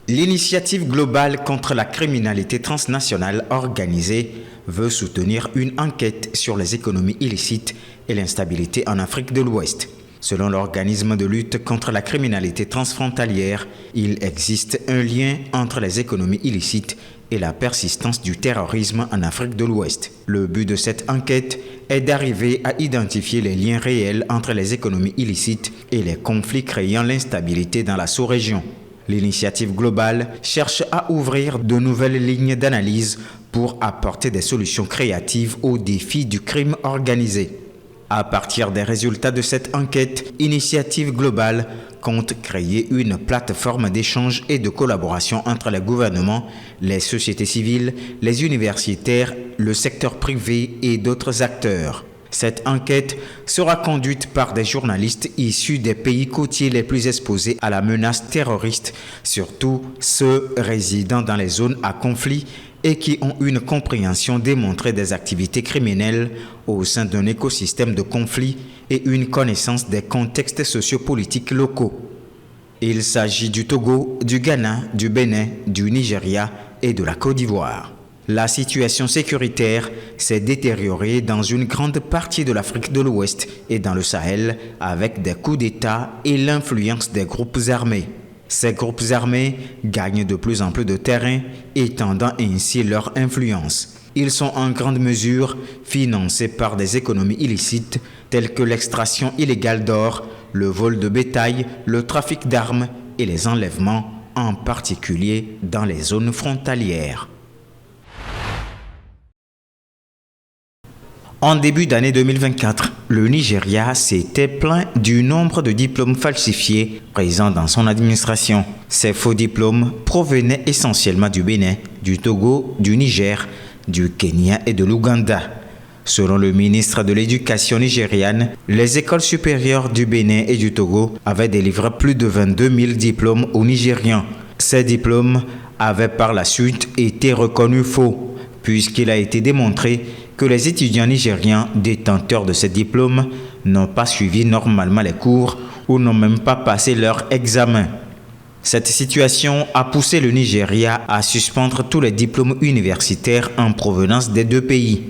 L'initiative globale contre la criminalité transnationale organisée veut soutenir une enquête sur les économies illicites et l'instabilité en Afrique de l'Ouest. Selon l'organisme de lutte contre la criminalité transfrontalière, il existe un lien entre les économies illicites et la persistance du terrorisme en Afrique de l'Ouest. Le but de cette enquête est d'arriver à identifier les liens réels entre les économies illicites et les conflits créant l'instabilité dans la sous-région. L'initiative globale cherche à ouvrir de nouvelles lignes d'analyse pour apporter des solutions créatives aux défis du crime organisé. À partir des résultats de cette enquête, Initiative Globale compte créer une plateforme d'échange et de collaboration entre les gouvernements, les sociétés civiles, les universitaires, le secteur privé et d'autres acteurs. Cette enquête sera conduite par des journalistes issus des pays côtiers les plus exposés à la menace terroriste, surtout ceux résidant dans les zones à conflit et qui ont une compréhension démontrée des activités criminelles au sein d'un écosystème de conflits et une connaissance des contextes sociopolitiques locaux. Il s'agit du Togo, du Ghana, du Bénin, du Nigeria et de la Côte d'Ivoire. La situation sécuritaire s'est détériorée dans une grande partie de l'Afrique de l'Ouest et dans le Sahel avec des coups d'État et l'influence des groupes armés. Ces groupes armés gagnent de plus en plus de terrain, étendant ainsi leur influence. Ils sont en grande mesure financés par des économies illicites telles que l'extraction illégale d'or, le vol de bétail, le trafic d'armes et les enlèvements, en particulier dans les zones frontalières. En début d'année 2024, le Nigeria s'était plaint du nombre de diplômes falsifiés présents dans son administration. Ces faux diplômes provenaient essentiellement du Bénin, du Togo, du Niger, du Kenya et de l'Ouganda. Selon le ministre de l'Éducation nigériane, les écoles supérieures du Bénin et du Togo avaient délivré plus de 22 000 diplômes aux Nigérians. Ces diplômes avaient par la suite été reconnus faux, puisqu'il a été démontré que les étudiants nigérians détenteurs de ces diplômes n'ont pas suivi normalement les cours ou n'ont même pas passé leur examen. Cette situation a poussé le Nigeria à suspendre tous les diplômes universitaires en provenance des deux pays.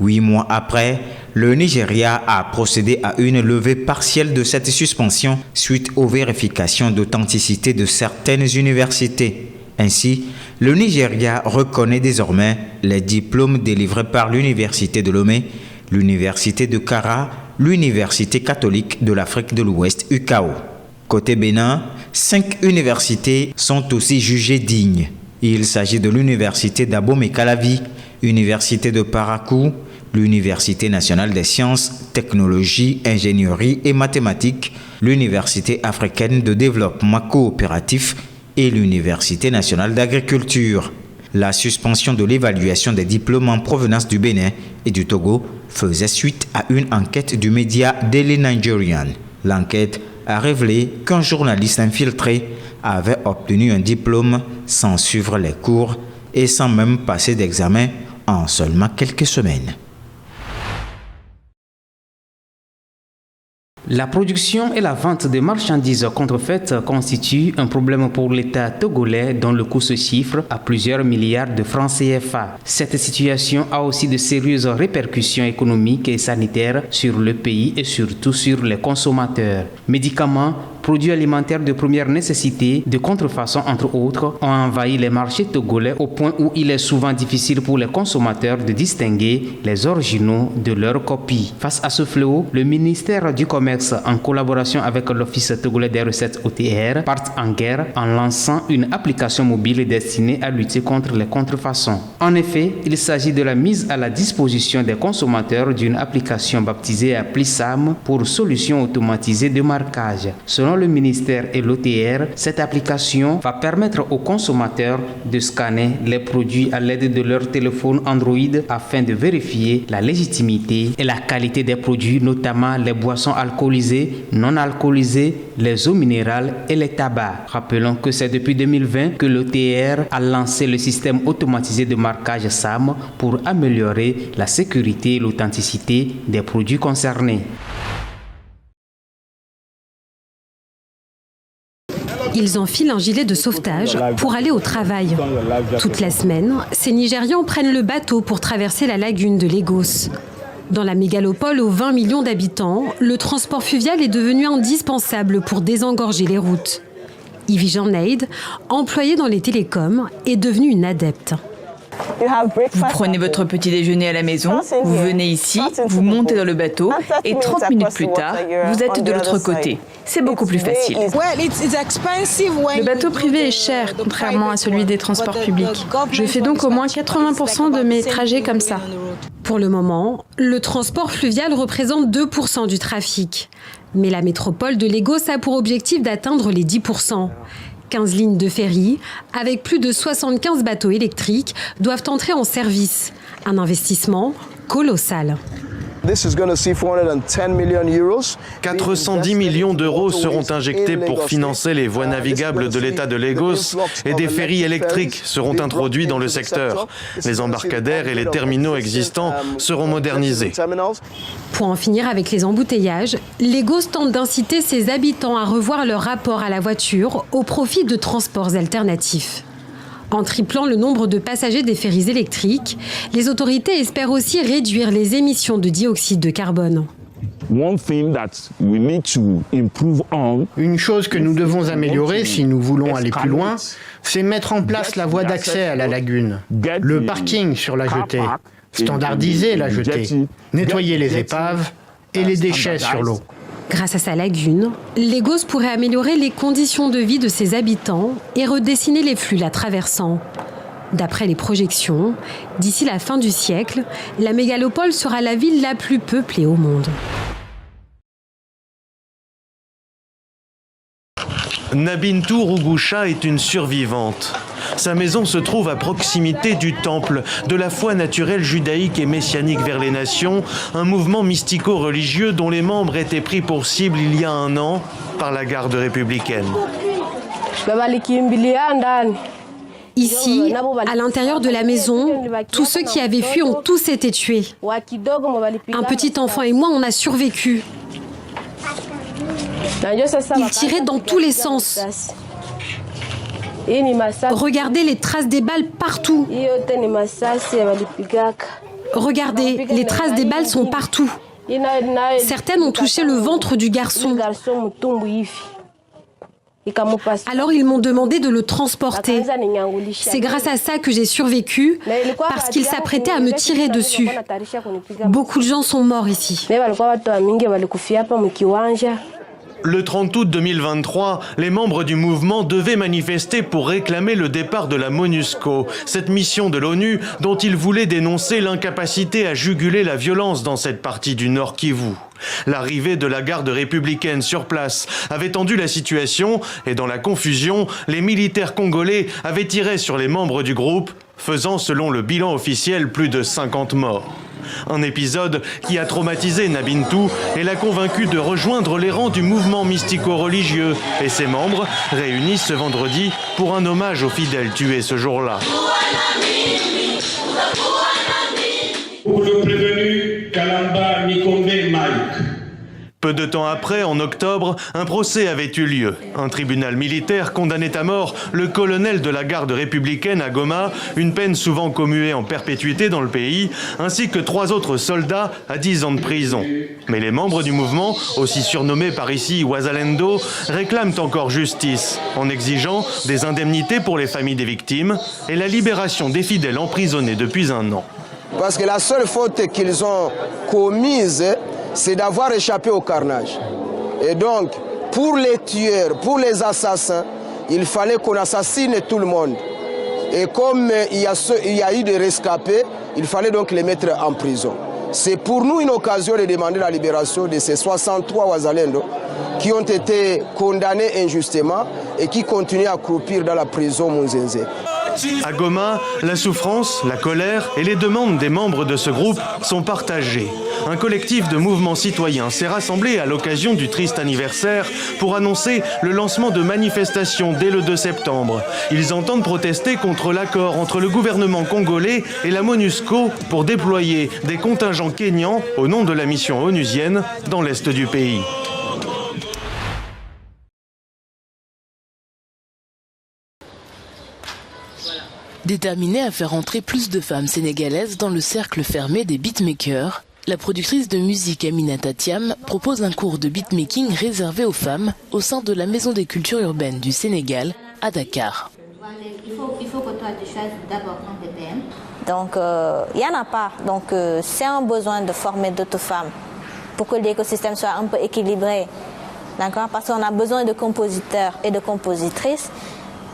8 mois après, le Nigeria a procédé à une levée partielle de cette suspension suite aux vérifications d'authenticité de certaines universités. Ainsi, le Nigeria reconnaît désormais les diplômes délivrés par l'Université de Lomé, l'Université de Kara, l'Université catholique de l'Afrique de l'Ouest UCAO. Côté Bénin, 5 universités sont aussi jugées dignes. Il s'agit de l'Université d'Abomey-Calavi, l'Université de Parakou, l'Université nationale des sciences, technologies, ingénierie et mathématiques, l'Université africaine de développement coopératif et l'Université nationale d'agriculture. La suspension de l'évaluation des diplômes en provenance du Bénin et du Togo faisait suite à une enquête du média Daily Nigerian. L'enquête a révélé qu'un journaliste infiltré avait obtenu un diplôme sans suivre les cours et sans même passer d'examen en seulement quelques semaines. La production et la vente de marchandises contrefaites constituent un problème pour l'État togolais dont le coût se chiffre à plusieurs milliards de francs CFA. Cette situation a aussi de sérieuses répercussions économiques et sanitaires sur le pays et surtout sur les consommateurs. Médicaments, produits alimentaires de première nécessité, de contrefaçon entre autres, ont envahi les marchés togolais au point où il est souvent difficile pour les consommateurs de distinguer les originaux de leurs copies. Face à ce fléau, le ministère du Commerce, en collaboration avec l'Office togolais des recettes OTR, part en guerre en lançant une application mobile destinée à lutter contre les contrefaçons. En effet, il s'agit de la mise à la disposition des consommateurs d'une application baptisée Applisam pour solution automatisée de marquage. Selon le ministère et l'OTR, cette application va permettre aux consommateurs de scanner les produits à l'aide de leur téléphone Android afin de vérifier la légitimité et la qualité des produits, notamment les boissons alcoolisées, non alcoolisées, les eaux minérales et les tabacs. Rappelons que c'est depuis 2020 que l'OTR a lancé le système automatisé de marquage SAM pour améliorer la sécurité et l'authenticité des produits concernés. Ils enfilent un gilet de sauvetage pour aller au travail. Toute la semaine, ces Nigérians prennent le bateau pour traverser la lagune de Lagos. Dans la mégalopole aux 20 millions d'habitants, le transport fluvial est devenu indispensable pour désengorger les routes. Ivy Jeanneid, employée dans les télécoms, est devenue une adepte. Vous prenez votre petit déjeuner à la maison, vous venez ici, vous montez dans le bateau et 30 minutes plus tard, vous êtes de l'autre côté. C'est beaucoup plus facile. Le bateau privé est cher, contrairement à celui des transports publics. Je fais donc au moins 80% de mes trajets comme ça. Pour le moment, le transport fluvial représente 2% du trafic. Mais la métropole de Lagos a pour objectif d'atteindre les 10%. 15 lignes de ferry, avec plus de 75 bateaux électriques, doivent entrer en service. Un investissement colossal. 410 millions d'euros seront injectés pour financer les voies navigables de l'État de Lagos et des ferries électriques seront introduits dans le secteur. Les embarcadères et les terminaux existants seront modernisés. Pour en finir avec les embouteillages, Lagos tente d'inciter ses habitants à revoir leur rapport à la voiture au profit de transports alternatifs. En triplant le nombre de passagers des ferries électriques, les autorités espèrent aussi réduire les émissions de dioxyde de carbone. Une chose que nous devons améliorer si nous voulons aller plus loin, c'est mettre en place la voie d'accès à la lagune, le parking sur la jetée, standardiser la jetée, nettoyer les épaves et les déchets sur l'eau. Grâce à sa lagune, Lagos pourrait améliorer les conditions de vie de ses habitants et redessiner les flux la traversant. D'après les projections, d'ici la fin du siècle, la mégalopole sera la ville la plus peuplée au monde. Nabintou Rugusha est une survivante. Sa maison se trouve à proximité du temple, de la foi naturelle judaïque et messianique vers les nations, un mouvement mystico-religieux dont les membres étaient pris pour cible il y a un an par la garde républicaine. Ici, à l'intérieur de la maison, tous ceux qui avaient fui ont tous été tués. Un petit enfant et moi, on a survécu. Ils tiraient dans tous les sens. Regardez les traces des balles partout. Regardez, les traces des balles sont partout. Certaines ont touché le ventre du garçon. Alors ils m'ont demandé de le transporter. C'est grâce à ça que j'ai survécu, parce qu'ils s'apprêtaient à me tirer dessus. Beaucoup de gens sont morts ici. Le 30 août 2023, les membres du mouvement devaient manifester pour réclamer le départ de la MONUSCO, cette mission de l'ONU dont ils voulaient dénoncer l'incapacité à juguler la violence dans cette partie du Nord Kivu. L'arrivée de la garde républicaine sur place avait tendu la situation et dans la confusion, les militaires congolais avaient tiré sur les membres du groupe, faisant selon le bilan officiel plus de 50 morts. Un épisode qui a traumatisé Nabintou et l'a convaincu de rejoindre les rangs du mouvement mystico-religieux et ses membres réunis ce vendredi pour un hommage aux fidèles tués ce jour-là. Pour le prévenu Kalamba Mikombe Mike. Peu de temps après, en octobre, un procès avait eu lieu. Un tribunal militaire condamnait à mort le colonel de la garde républicaine à Goma, une peine souvent commuée en perpétuité dans le pays, ainsi que 3 autres soldats à 10 ans de prison. Mais les membres du mouvement, aussi surnommés par ici Wazalendo, réclament encore justice, en exigeant des indemnités pour les familles des victimes et la libération des fidèles emprisonnés depuis un an. Parce que la seule faute qu'ils ont commise, c'est d'avoir échappé au carnage. Et donc, pour les tueurs, pour les assassins, il fallait qu'on assassine tout le monde. Et comme il y a eu des rescapés, il fallait donc les mettre en prison. C'est pour nous une occasion de demander la libération de ces 63 Wazalendo qui ont été condamnés injustement et qui continuent à croupir dans la prison Munzenze. À Goma, la souffrance, la colère et les demandes des membres de ce groupe sont partagées. Un collectif de mouvements citoyens s'est rassemblé à l'occasion du triste anniversaire pour annoncer le lancement de manifestations dès le 2 septembre. Ils entendent protester contre l'accord entre le gouvernement congolais et la MONUSCO pour déployer des contingents kényans au nom de la mission onusienne dans l'est du pays. Déterminée à faire entrer plus de femmes sénégalaises dans le cercle fermé des beatmakers, la productrice de musique Aminata Thiam propose un cours de beatmaking réservé aux femmes au sein de la Maison des cultures urbaines du Sénégal à Dakar. Il faut que toi tu choisisses d'abord ton BPM. Donc il n'y en a pas. Donc c'est un besoin de former d'autres femmes pour que l'écosystème soit un peu équilibré. D'accord ? Parce qu'on a besoin de compositeurs et de compositrices,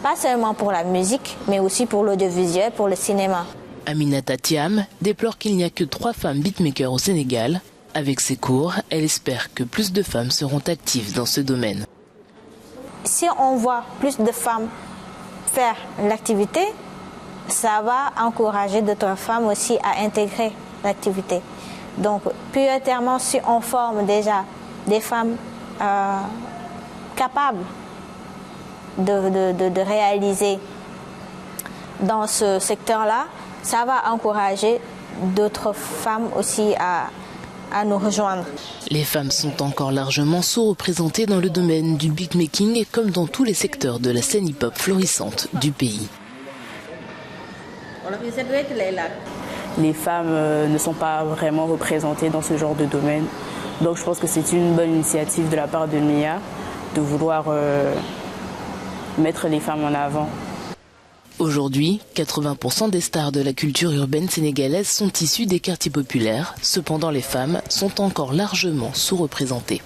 pas seulement pour la musique, mais aussi pour l'audiovisuel, pour le cinéma. Aminata Thiam déplore qu'il n'y a que 3 femmes beatmakers au Sénégal. Avec ses cours, elle espère que plus de femmes seront actives dans ce domaine. Si on voit plus de femmes faire l'activité, ça va encourager d'autres femmes aussi à intégrer l'activité. Donc, prioritairement, si on forme déjà des femmes capables de réaliser dans ce secteur-là, ça va encourager d'autres femmes aussi à nous rejoindre. Les femmes sont encore largement sous-représentées dans le domaine du beatmaking comme dans tous les secteurs de la scène hip-hop florissante du pays. Les femmes ne sont pas vraiment représentées dans ce genre de domaine. Donc je pense que c'est une bonne initiative de la part de Mia de vouloir mettre les femmes en avant. Aujourd'hui, 80% des stars de la culture urbaine sénégalaise sont issues des quartiers populaires. Cependant, les femmes sont encore largement sous-représentées.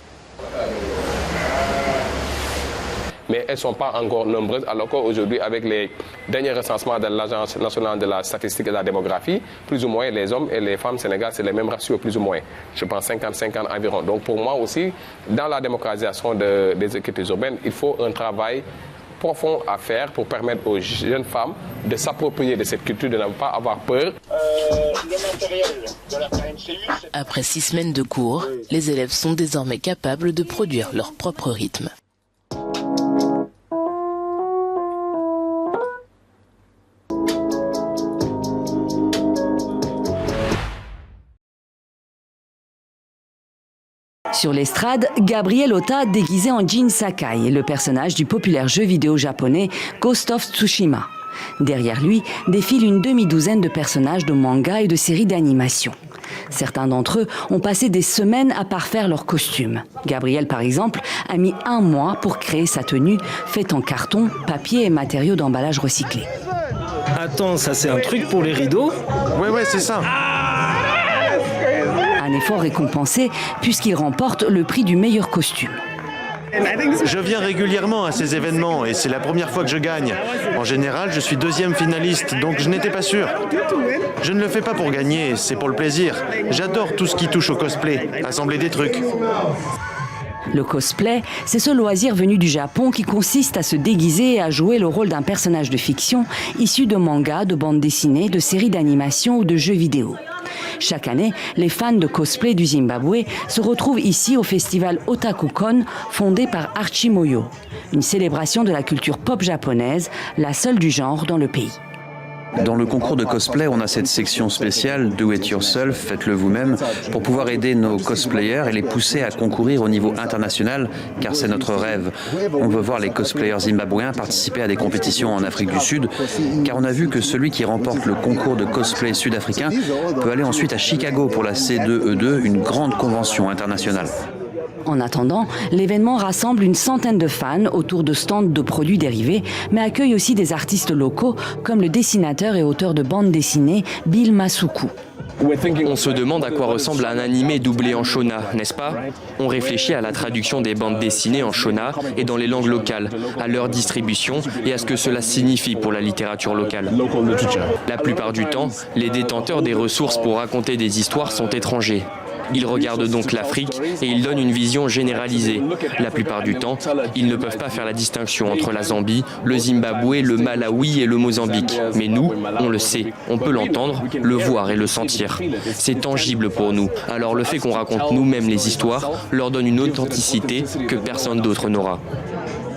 Mais elles ne sont pas encore nombreuses, alors qu'aujourd'hui, avec les derniers recensements de l'Agence nationale de la statistique et de la démographie, plus ou moins les hommes et les femmes sénégalaises, c'est les mêmes ratios, plus ou moins. Je pense 50-50 environ. Donc pour moi aussi, dans la démocratisation des équipes urbaines, il faut un travail profond à faire pour permettre aux jeunes femmes de s'approprier de cette culture, de ne pas avoir peur. Après 6 semaines de cours, les élèves sont désormais capables de produire leur propre rythme. Sur l'estrade, Gabriel Ota déguisé en Jin Sakai, le personnage du populaire jeu vidéo japonais Ghost of Tsushima. Derrière lui défile une demi-douzaine de personnages de manga et de séries d'animation. Certains d'entre eux ont passé des semaines à parfaire leurs costumes. Gabriel, par exemple, a mis 1 mois pour créer sa tenue, faite en carton, papier et matériaux d'emballage recyclés. Attends, ça c'est un truc pour les rideaux ? Ouais, c'est ça. Un effort récompensé puisqu'il remporte le prix du meilleur costume. Je viens régulièrement à ces événements et c'est la première fois que je gagne. En général, je suis 2e finaliste, donc je n'étais pas sûr. Je ne le fais pas pour gagner, c'est pour le plaisir. J'adore tout ce qui touche au cosplay, assembler des trucs. Le cosplay, c'est ce loisir venu du Japon qui consiste à se déguiser et à jouer le rôle d'un personnage de fiction issu de mangas, de bandes dessinées, de séries d'animation ou de jeux vidéo. Chaque année, les fans de cosplay du Zimbabwe se retrouvent ici au festival Otakukon, fondé par Archie Moyo, une célébration de la culture pop japonaise, la seule du genre dans le pays. Dans le concours de cosplay, on a cette section spéciale Do It Yourself, faites-le vous-même, pour pouvoir aider nos cosplayers et les pousser à concourir au niveau international, car c'est notre rêve. On veut voir les cosplayers zimbabwéens participer à des compétitions en Afrique du Sud, car on a vu que celui qui remporte le concours de cosplay sud-africain peut aller ensuite à Chicago pour la C2E2, une grande convention internationale. En attendant, l'événement rassemble une centaine de fans autour de stands de produits dérivés, mais accueille aussi des artistes locaux comme le dessinateur et auteur de bande dessinée Bill Masuku. On se demande à quoi ressemble un animé doublé en Shona, n'est-ce pas? On réfléchit à la traduction des bandes dessinées en Shona et dans les langues locales, à leur distribution et à ce que cela signifie pour la littérature locale. La plupart du temps, les détenteurs des ressources pour raconter des histoires sont étrangers. Ils regardent donc l'Afrique et ils donnent une vision généralisée. La plupart du temps, ils ne peuvent pas faire la distinction entre la Zambie, le Zimbabwe, le Malawi et le Mozambique. Mais nous, on le sait, on peut l'entendre, le voir et le sentir. C'est tangible pour nous. Alors le fait qu'on raconte nous-mêmes les histoires leur donne une authenticité que personne d'autre n'aura.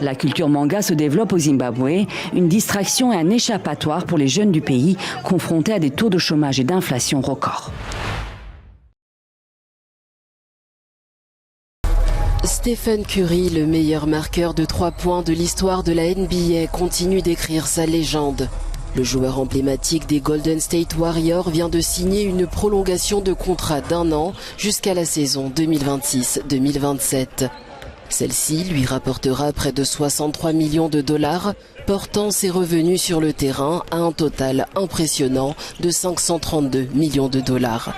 La culture manga se développe au Zimbabwe, une distraction et un échappatoire pour les jeunes du pays confrontés à des taux de chômage et d'inflation records. Stephen Curry, le meilleur marqueur de 3 points de l'histoire de la NBA, continue d'écrire sa légende. Le joueur emblématique des Golden State Warriors vient de signer une prolongation de contrat d'1 an jusqu'à la saison 2026-2027. Celle-ci lui rapportera près de 63 millions de dollars, portant ses revenus sur le terrain à un total impressionnant de 532 millions de dollars.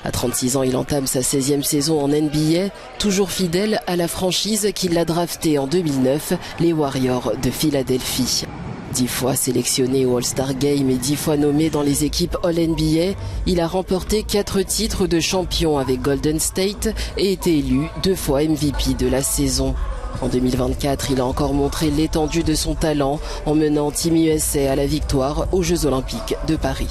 À 36 ans, il entame sa 16e saison en NBA, toujours fidèle à la franchise qui l'a drafté en 2009, les Warriors de Philadelphie. 10 fois sélectionné au All-Star Game et 10 fois nommé dans les équipes All-NBA, il a remporté 4 titres de champion avec Golden State et été élu 2 fois MVP de la saison. En 2024, il a encore montré l'étendue de son talent en menant Team USA à la victoire aux Jeux Olympiques de Paris.